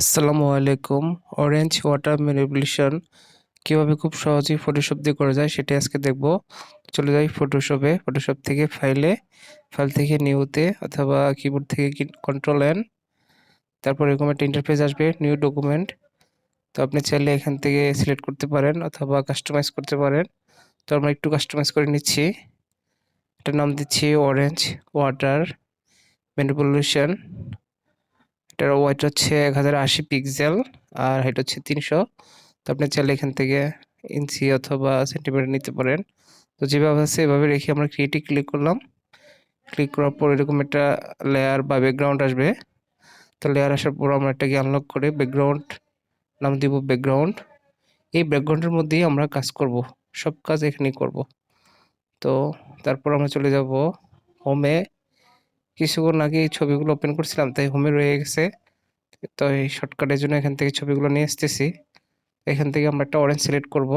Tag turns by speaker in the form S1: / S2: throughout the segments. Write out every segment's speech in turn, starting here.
S1: আসসালামু আলাইকুম। Orange water manipulation কিভাবে খুব সহজেই ফটোশপ দিয়ে করা যায় সেটা আজকে দেখব। চলে যাই ফটোশপে। ফটোশপ থেকে ফাইল থেকে নিউতে অথবা কিবোর্ড থেকে কন্ট্রোল এন, তারপর এরকম একটা ইন্টারফেস আসবে, নিউ ডকুমেন্ট। তো আপনি চাইলে এখান থেকে সিলেক্ট করতে পারেন অথবা কাস্টমাইজ করতে পারেন। তো আমরা একটু কাস্টমাইজ করে নিচ্ছি। এটার নাম দিচ্ছি অরেঞ্জ ওয়াটার ম্যানিপুলেশন। এটার ওয়াইট হচ্ছে 1080 পিক্সেল আর হাইট হচ্ছে 300। তো আপনি চাইলে এখান থেকে ইঞ্চি অথবা সেন্টিমিটার নিতে পারেন। তো যেভাবে আছে এভাবে রেখে আমরা ক্রিয়েটে ক্লিক করলাম। ক্লিক করার পর এরকম একটা লেয়ার বা ব্যাকগ্রাউন্ড আসবে। তো লেয়ার আসার পর আমরা এটাকে আনলক করে ব্যাকগ্রাউন্ড নাম দিব ব্যাকগ্রাউন্ড। এই ব্যাকগ্রাউন্ডের মধ্যেই আমরা কাজ করব, সব কাজ এখানেই করব। তো তারপর আমরা চলে যাব হোমে। কিছুক্ষণ আগে এই ছবিগুলো ওপেন করছিলাম তাই হোমে রয়ে গেছে। তো এই শর্টকাটের জন্য এখান থেকে ছবিগুলো নিয়ে আসতেছি। এখান থেকে আমরা একটা অরেঞ্জ সিলেক্ট করব,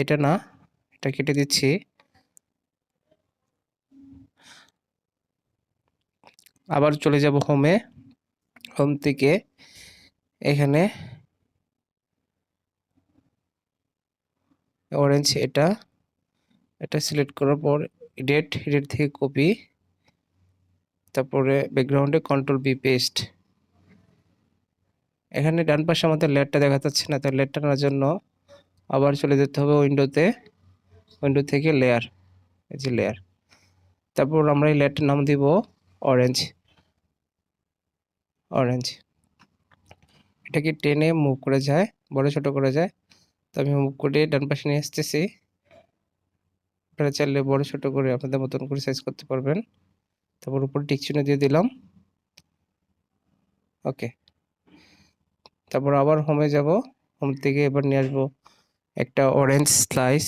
S1: এটা না, এটা কেটে দিচ্ছি। আবার চলে যাব হোমে। হোম থেকে এখানে অরেঞ্জ এটা সিলেক্ট করার পর এডিট থেকে কপি, তারপরে ব্যাকগ্রাউন্ডে কন্ট্রোল বি পেস্ট। এখানে ডান পাশে আমাদের লেয়ারটা দেখা যাচ্ছে না, তাই লেয়ারটা আনার জন্য আবার চলে যেতে হবে উইন্ডোতে। উইন্ডো থেকে লেয়ার, এই যে লেয়ার। তারপর আমরা এই লেয়ারটার নাম দিব অরেঞ্জ। অরেঞ্জ এটাকে টেনে মুভ করে যায়, বড় ছোট করে যায়। তো আমি মুভ করে ডান পাশে নিয়ে আসতেছি। আপনারা চাইলে বড় ছোট করে আপনাদের মতন করে সাইজ করতে পারবেন। তারপর উপর টিক চিহ্ন দিয়ে দিলাম, ওকে। তারপর আবার হোমে যাব। হোম থেকে এবার নিয়ে আসবো একটা অরেঞ্জ স্লাইস,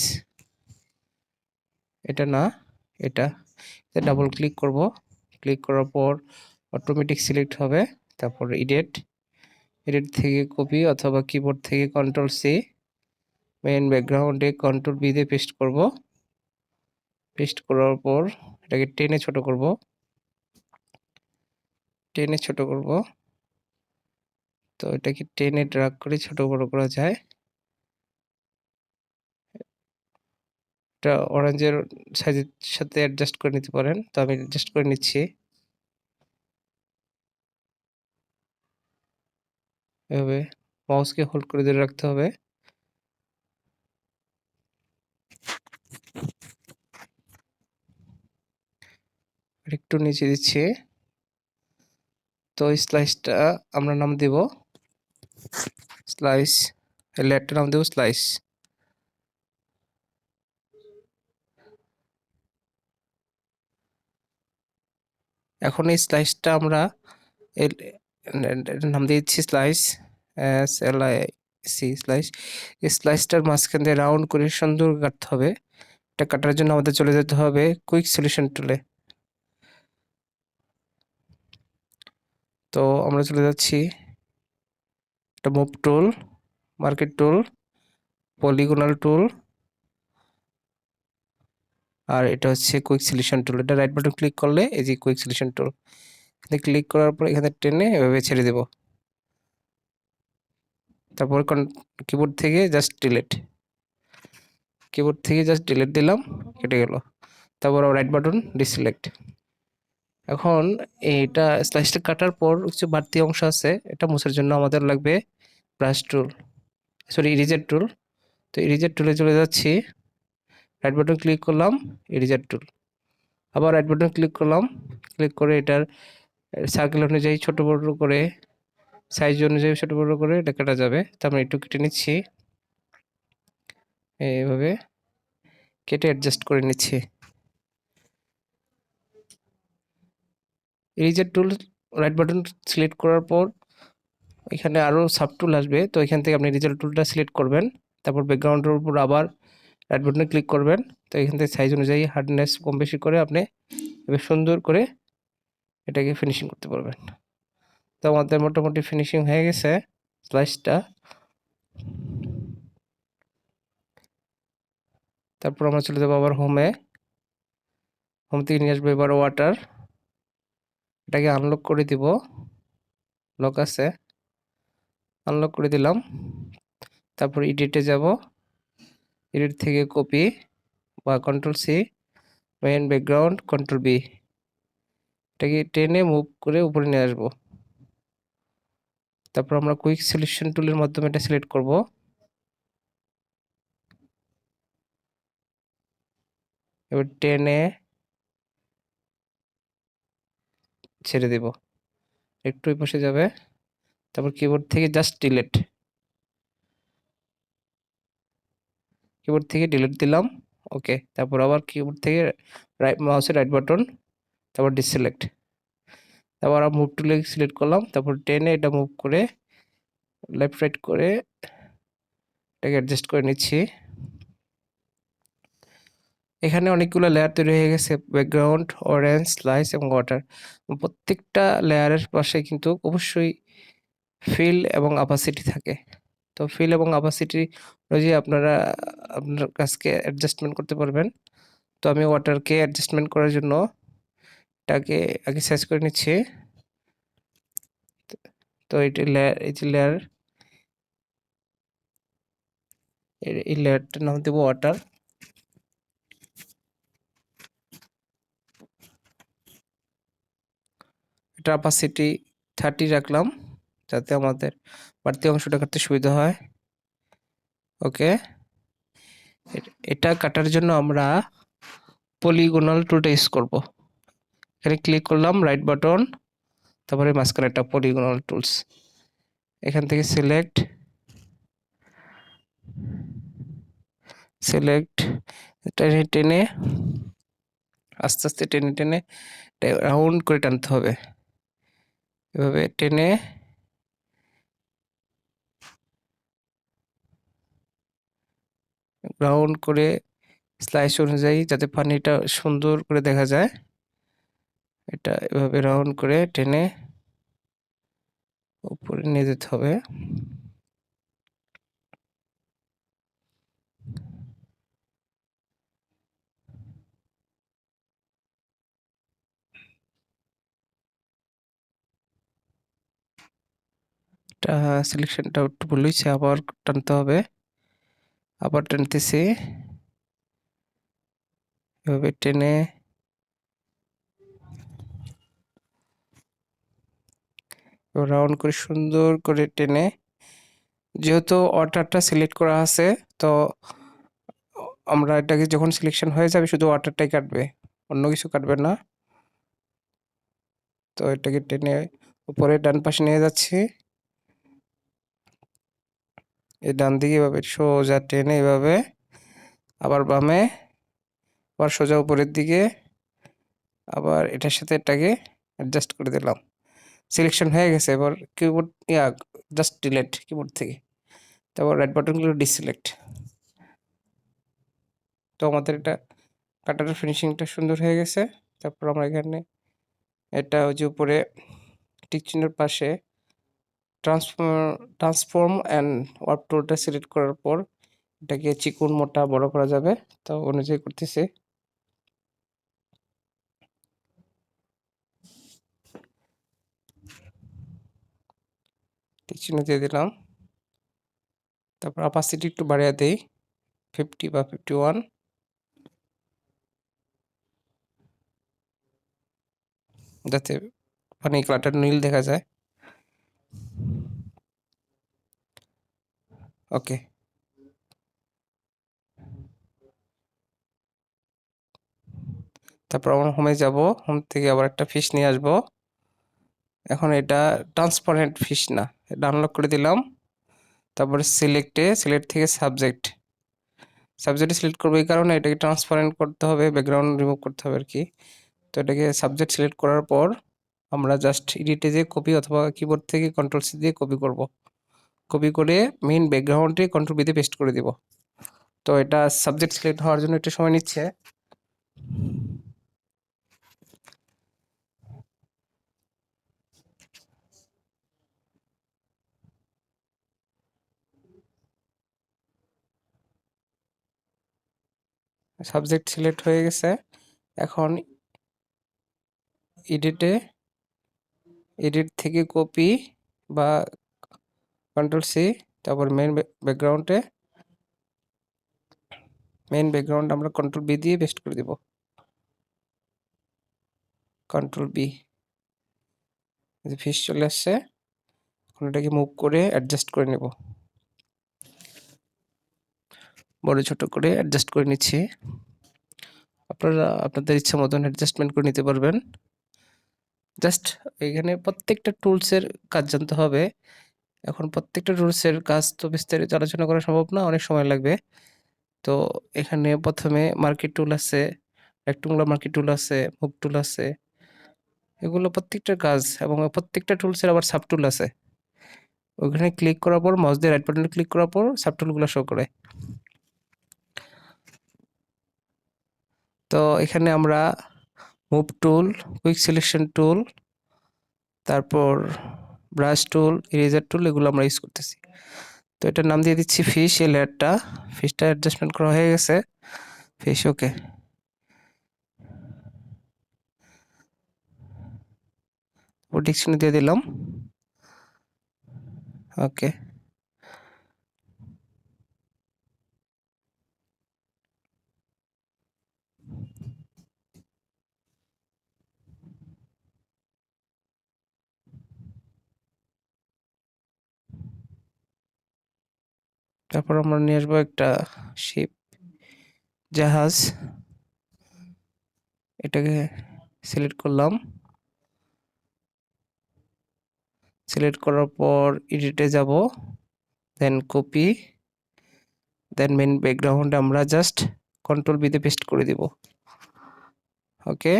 S1: এটা না, এটা ডাবল ক্লিক করব। ক্লিক করার পর অটোমেটিক সিলেক্ট হবে। তারপর এডিট থেকে কপি অথবা কিবোর্ড থেকে কন্ট্রোল সি, মেইন ব্যাকগ্রাউন্ডে কন্ট্রোল বি দিয়ে পেস্ট করব। পেস্ট করার পর এটাকে টেনে ছোট করব, তো এটাকে টেনে ড্রাগ করে ছোট বড় করা যায়। এটা অরেঞ্জের সাইজের সাথে অ্যাডজাস্ট করে নিতে পারেন, তো আমি অ্যাডজাস্ট করে নিচ্ছি। এভাবে মাউসকে হোল্ড করে ধরে রাখতে হবে। একটু নিচে দিচ্ছি। তো স্লাইসটা আমরা নাম দেব স্লাইস, লেয়ারটার নাম দেব স্লাইস। এখন এই স্লাইসটা আমরা নাম দিয়েছি স্লাইস, SLIC স্লাইস। এই স্লাইসটার মাঝখান দিয়ে রাউন্ড করে সুন্দর কাটতে হবে। এটা কাটার জন্য আমাদের চলে যেতে হবে কুইক সলিউশন টুলে। তো আমরা চলে যাচ্ছি, এটা move tool, marquee tool, polygonal tool, আর এটা হচ্ছে কুইক সলিউশন টুল। এটা রাইট বাটন ক্লিক করলে এই যে কুইক সলিউশন টুল, এখানে ক্লিক করার পর এখানে টেনে এভাবে ছেড়ে দেব। তারপর কিবোর্ড থেকে জাস্ট ডিলিট দিলাম, কেটে গেল। তারপর রাইট বাটন ডিসিলেক্ট। এখন এইটা স্লাইসটা কাটার পর কিছু বাড়তি অংশ আছে, এটা মোছার জন্য আমাদের লাগবে ব্রাশ টুল, সরি ইরেজার টুল। তো ইরেজার টুলে চলে যাচ্ছি, রাইট বাটন ক্লিক করলাম, ইরেজার টুল। আবার রাইট বাটন ক্লিক করলাম, ক্লিক করে এটার সার্কেল অনুযায়ী ছোট বড় করে, সাইজ অনুযায়ী ছোট বড় করে এটা কাটা যাবে। তো আমরা একটু কেটে নিচ্ছি, এইভাবে কেটে অ্যাডজাস্ট করে নিচ্ছি। ইরেজার টুল রাইট বাটন সিলেক্ট করার পর এখানে আরও সাব টুল আসবে, তো এখান থেকে আপনি ইরেজার টুলটা সিলেক্ট করবেন। তারপর ব্যাকগ্রাউন্ডের উপর আবার রাইট বাটনে ক্লিক করবেন। তো এখান থেকে সাইজ অনুযায়ী হার্ডনেস কম বেশি করে আপনি এবার সুন্দর করে এটাকে ফিনিশিং করতে পারবেন। তো আমাদের মোটামুটি ফিনিশিং হয়ে গেছে স্লাইসটা। তারপর আমরা চলে যাবো আবার হোম থেকে নিয়ে আসবো এবার ওয়াটার, এটাকে আনলক করে দিব, লক আছে। আনলক করে দিলাম। তারপর এডিটে যাব, এডিট থেকে কপি বা control C, main background control B, এটাকে টেনে মুভ করে উপরে নিয়ে আসবো। তারপর আমরা কুইক সিলেকশন টুলের মাধ্যমে এটা সিলেক্ট করব। এবার টেনে ছেড়ে দেব, একটু ওই পাশে যাবে। তারপর কিবোর্ড থেকে জাস্ট ডিলিট, কিবোর্ড থেকে ডিলিট দিলাম। ওকে, তারপর আবার কিবোর্ড থেকে মাউসের রাইট বাটন, তারপর ডিসিলেক্ট, তারপর মুভ টুলে সিলেক্ট করলাম, তারপর টেনে এটা মুভ করে লেফট রাইট করে এটাকে অ্যাডজাস্ট করে নিচ্ছি। এখানে অনেকগুলো লেয়ার তৈরি হয়ে গেছে, ব্যাকগ্রাউন্ড, অরেঞ্জ, স্লাইস এবং ওয়াটার। প্রত্যেকটা লেয়ারের পাশে কিন্তু অবশ্যই ফিল এবং অপাসিটি থাকে। তো ফিল এবং অপাসিটি অনুযায়ী আপনারা আপনার কাজকে অ্যাডজাস্টমেন্ট করতে পারবেন। তো আমি ওয়াটারকে অ্যাডজাস্টমেন্ট করার জন্য এটাকে আগে সার্চ করে নিচ্ছি। তো এটি লেয়ার, এই যে লেয়ার, এই লেয়ারটার নাম দেবো ওয়াটার। এটা অপাসিটি 30 রাখলাম যাতে আমাদের বাড়তি অংশটা কাটতে সুবিধা হয়। ওকে, এটা কাটার জন্য আমরা পলিগোনাল টুলটা ইউজ করব। এখানে ক্লিক করলাম, রাইট বাটন, তারপরে মাঝখানে একটা পলিগোনাল টুলস, এখান থেকে সিলেক্ট, টেনে টেনে আস্তে আস্তে টেনে টেনে রাউন্ড করে টানতে হবে। এভাবে টেনে রাউন্ড করে স্লাইস অনুযায়ী যাতে পানিটা সুন্দর করে দেখা যায়, এটা এভাবে রাউন্ড করে টেনে উপরে নিয়ে যেতে হবে। এটা সিলেকশনটা একটু ভুল হয়েছে, আবার টানতে হবে। আবার টানতেছি, এভাবে টেনে রাউন্ড করে সুন্দর করে টেনে, যেহেতু ওয়াটারটা সিলেক্ট করা আছে, তো আমরা এটাকে যখন সিলেকশন হয়ে যাবে শুধু ওয়াটারটাই কাটবে, অন্য কিছু কাটবে না। তো এটাকে টেনে উপরে ডান পাশে নিয়ে যাচ্ছি, এই ডান দিকে এভাবে সোজা টেনে এভাবে, আবার বামে, আবার সোজা উপরের দিকে, আবার এটার সাথে এটাকে অ্যাডজাস্ট করে দিলাম। সিলেকশন হয়ে গেছে। এবার কিবোর্ড জাস্ট ডিলিট কিবোর্ড থেকে, তারপর রাইট বাটনগুলো ডিসিলেক্ট। তো আমাদের এটা কাটার ফিনিশিংটা সুন্দর হয়ে গেছে। তারপর আমরা এখানে এটা ওই যে উপরে টিক চিহ্নের পাশে ট্রান্সফর্ম অ্যান্ড ওয়ার্প টুলটা সিলেক্ট করার পর এটাকে চিকন মোটা বড় করা যাবে, তো অনুযায়ী করতেছি। টিক চিহ্ন দিয়ে দিলাম, তারপর অপাসিটি একটু বাড়িয়ে দেই 50 বা 51, যাতে পানি কালারটা নীল দেখা যায়। ওকে, তারপর আমরা হোমে যাব, হোম থেকে আবার একটা ফিশ নিয়ে আসব। এখন এটা ট্রান্সপারেন্ট ফিশ না, এটা আনলক করে দিলাম। তারপরে সিলেক্ট থেকে সাবজেক্টে সিলেক্ট করবো, এই কারণে এটাকে ট্রান্সপারেন্ট করতে হবে, ব্যাকগ্রাউন্ড রিমুভ করতে হবে আর কি। তো এটাকে সাবজেক্ট সিলেক্ট করার পর আমরা জাস্ট এডিটে যে কপি অথবা কিবোর্ড থেকে কন্ট্রোল সি দিয়ে কপি করব, কপি করে মেইন ব্যাকগ্রাউন্ডে কন্ট্রোল বিতে পেস্ট করে দিব। তো এটা সাবজেক্ট সিলেক্ট হওয়ার জন্য একটু সময় নিচ্ছে। সাবজেক্ট সিলেক্ট হয়ে গেছে। এখন এডিট থেকে কপি বা কন্ট্রোল সি, তারপর মেইন ব্যাকগ্রাউন্ড আমরা কন্ট্রোল বি দিয়ে পেস্ট করে দিব। কন্ট্রোল বি, ফিশ চলে আসছে। এখন এটাকে মুভ করে অ্যাডজাস্ট করে নেব, বড় ছোট করে অ্যাডজাস্ট করে নিচ্ছি। আপনারা আপনাদের ইচ্ছা মতন অ্যাডজাস্টমেন্ট করে নিতে পারবেন। জাস্ট এখানে প্রত্যেকটা টুলসের কাজ জানতে হবে। এখন প্রত্যেকটা টুলসের কাজ তো বিস্তারিত আলোচনা করা সম্ভব না, অনেক সময় লাগবে। তো এখানে প্রথমে মার্কেট টুল আছে, রেক্ট্যাঙ্গুলার মার্কেট টুল আছে, মুভ টুল আছে, এগুলো প্রত্যেকটার কাজ, এবং প্রত্যেকটা টুলসের আবার সাব টুল আছে। ওইখানে ক্লিক করার পর মাউস দিয়ে রাইট বাটনে ক্লিক করার পর সাব টুলগুলো শো করে। তো এখানে আমরা move tool, quick selection tool, তারপর ব্রাশ টুল, ইরেজার টুল, এগুলো আমরা ইউজ করতেছি। তো এটার নাম দিয়ে দিচ্ছি ফিশ। এই লেয়ারটা, ফিশটা অ্যাডজাস্টমেন্ট করা হয়ে গেছে। ফিশ ওকে। ডিকশনে দিয়ে দিলাম ওকে। তারপর আমরা নিয়ে আসবো একটা শিপ, জাহাজ। এটাকে সিলেক্ট করলাম, সিলেক্ট করার পর এডিটে যাব, দেন কপি, দেন মেইন ব্যাকগ্রাউন্ড আমরা জাস্ট কন্ট্রোল বিতে পেস্ট করে দিব ওকে।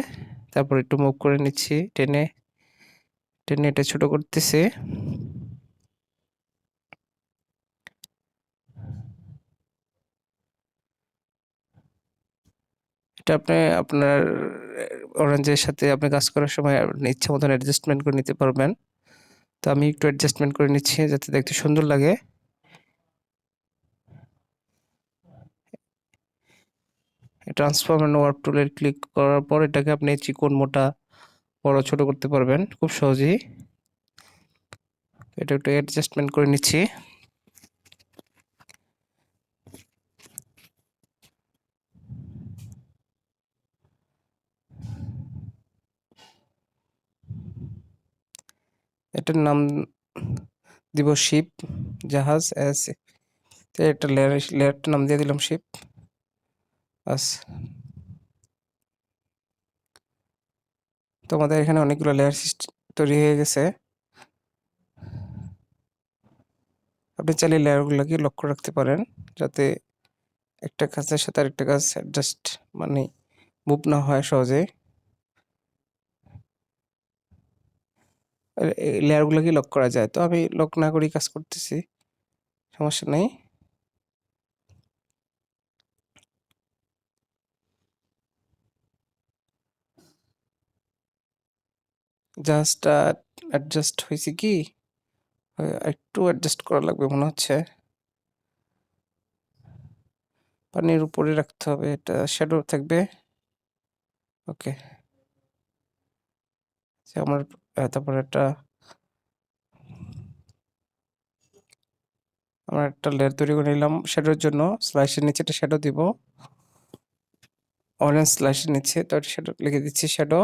S1: তারপর একটু মুভ করে নিচ্ছি, টেনে টেনে এটা ছোট করতেছি। এটা আপনি আপনার অরেঞ্জের সাথে আপনি কাজ করার সময় ইচ্ছা মতন অ্যাডজাস্টমেন্ট করে নিতে পারবেন। তো আমি একটু অ্যাডজাস্টমেন্ট করে নিচ্ছি যাতে দেখতে সুন্দর লাগে। ট্রান্সফর্ম এন্ড ওয়ার্প টুলের ক্লিক করার পর এটাকে আপনি চিকন মোটা বড় ছোট করতে পারবেন খুব সহজেই। এটা একটু অ্যাডজাস্টমেন্ট করে নিচ্ছি। এটার নাম দিব শিপ, জাহাজ এস। তো একটা লেয়ারটার নাম দিয়ে দিলাম শিপ। বাস। তো আমাদের এখানে অনেকগুলো লেয়ার তৈরি হয়ে গেছে। আপনি চাইলে লেয়ারগুলোকে লক্ষ্য রাখতে পারেন যাতে একটা কাজের সাথে আরেকটা কাজ অ্যাডজাস্ট মানে মুভ না হয় সহজে। লেয়ারগুলোকে লক করা যায়, তো আমি লক না করেই কাজ করতেছি, সমস্যা নেই। জাস্টটা অ্যাডজাস্ট হয়েছে কি, একটু অ্যাডজাস্ট করা লাগবে মনে হচ্ছে। পানির উপরে রাখতে হবে, এটা শ্যাডো থাকবে ওকে। আমার তারপর আমরা একটা লেয়ার তৈরি করে নিলাম শ্যাডোর জন্য। স্লাইসের নিচে একটা শ্যাডো দিব, অরেঞ্জ স্লাইসের নিচে, তো শ্যাডো লিখে দিচ্ছি শ্যাডো।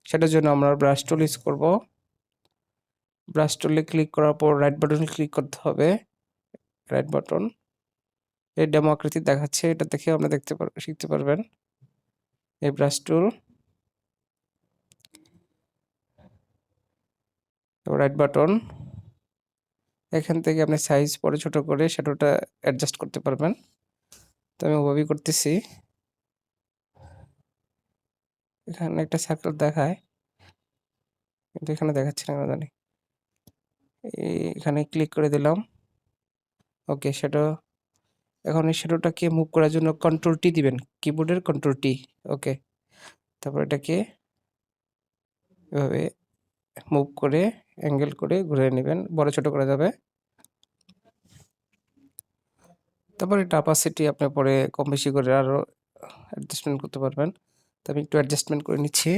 S1: শ্যাডোর জন্য আমরা ব্রাশ টুল ইউজ করব। ব্রাশ টুলে ক্লিক করার পর রাইট বাটন ক্লিক করতে হবে, রাইট বাটন। এই ডেমো আকৃতি দেখাচ্ছে, এটা দেখে আমরা শিখতে পারবেন। এই ব্রাশ টুল, রাইট বাটন, এখান থেকে আপনি সাইজ বড় ছোট করে শ্যাডোটা অ্যাডজাস্ট করতে পারবেন। তো আমি ওভাবেই করতেছি। এখানে একটা সার্কেল দেখায় কিন্তু এখানে দেখাচ্ছে না কেন জানি। এখানে ক্লিক করে দিলাম ওকে শ্যাডো। এখন এই শ্যাডোটাকে মুভ করার জন্য কন্ট্রোল টি দিবেন, কিবোর্ডের কন্ট্রোল টি ওকে। তারপর এটাকে এভাবে মুভ করে অ্যাঙ্গেল করে ঘুরে নেবেন, বড় ছোট করা যাবে। তারপর এটা অপাসিটি আপনি পরে কম বেশি করে আরও অ্যাডজাস্টমেন্ট করতে পারবেন। তো আমি একটু অ্যাডজাস্টমেন্ট করে নিচ্ছি।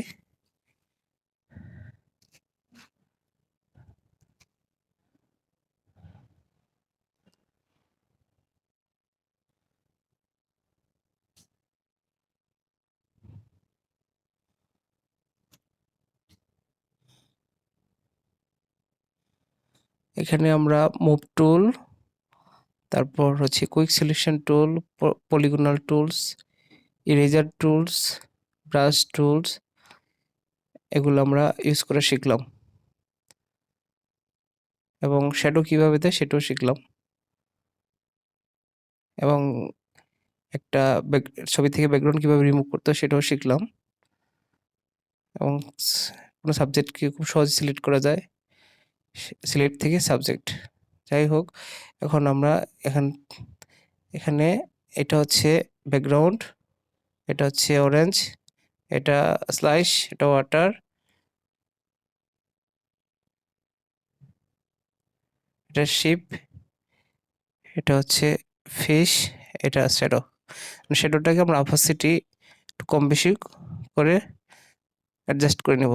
S1: এখানে আমরা মুভ টুল, তারপর হচ্ছে quick selection tool, polygonal tools, eraser tools, brush tools, এগুলো আমরা ইউজ করে শিখলাম এবং শ্যাডো কিভাবে দেয় সেটাও শিখলাম এবং একটা ছবি থেকে ব্যাকগ্রাউন্ড কিভাবে রিমুভ করতে হয় সেটাও শিখলাম এবং কোনো সাবজেক্টকে খুব সহজে সিলেক্ট করা যায়, সিলেক্ট থেকে সাবজেক্ট। যাই হোক, এখন আমরা এখানে এটা হচ্ছে ব্যাকগ্রাউন্ড, এটা হচ্ছে অরেঞ্জ, এটা স্লাইস, এটা ওয়াটার, এটা শিপ, এটা হচ্ছে ফিশ, এটা শ্যাডো। শ্যাডোটাকে আমরা অপাসিটি একটু কম বেশি করে অ্যাডজাস্ট করে নেব।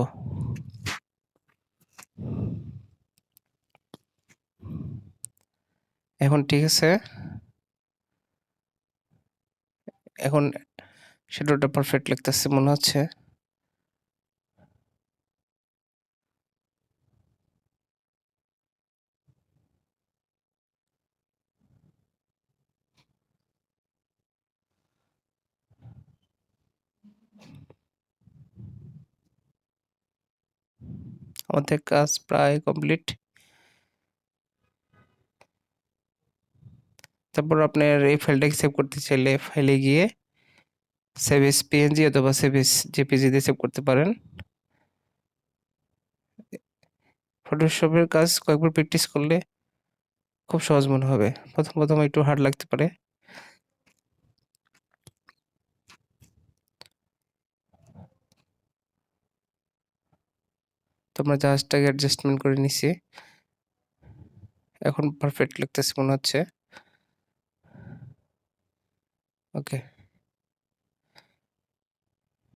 S1: এখন ঠিক আছে, এখন শ্যাডোটা পারফেক্ট লাগতেছে মনে হচ্ছে। আমাদের কাজ প্রায় কমপ্লিট। তারপর আপনার এই ফাইলটাকে সেভ করতে চাইলে ফাইলে গিয়ে সেভ এস পিএনজি অথবা সেভ এস জেপিজি দিয়ে সেভ করতে পারেন। ফটোশপের কাজ কয়েকবার প্র্যাকটিস করলে খুব সহজ মনে হবে, প্রথম প্রথম একটু হার্ড লাগতে পারে। তো আমরা জাহাজটাকে অ্যাডজাস্টমেন্ট করে নিছি, এখন পারফেক্ট লাগতেছে মনে হচ্ছে। ওকে।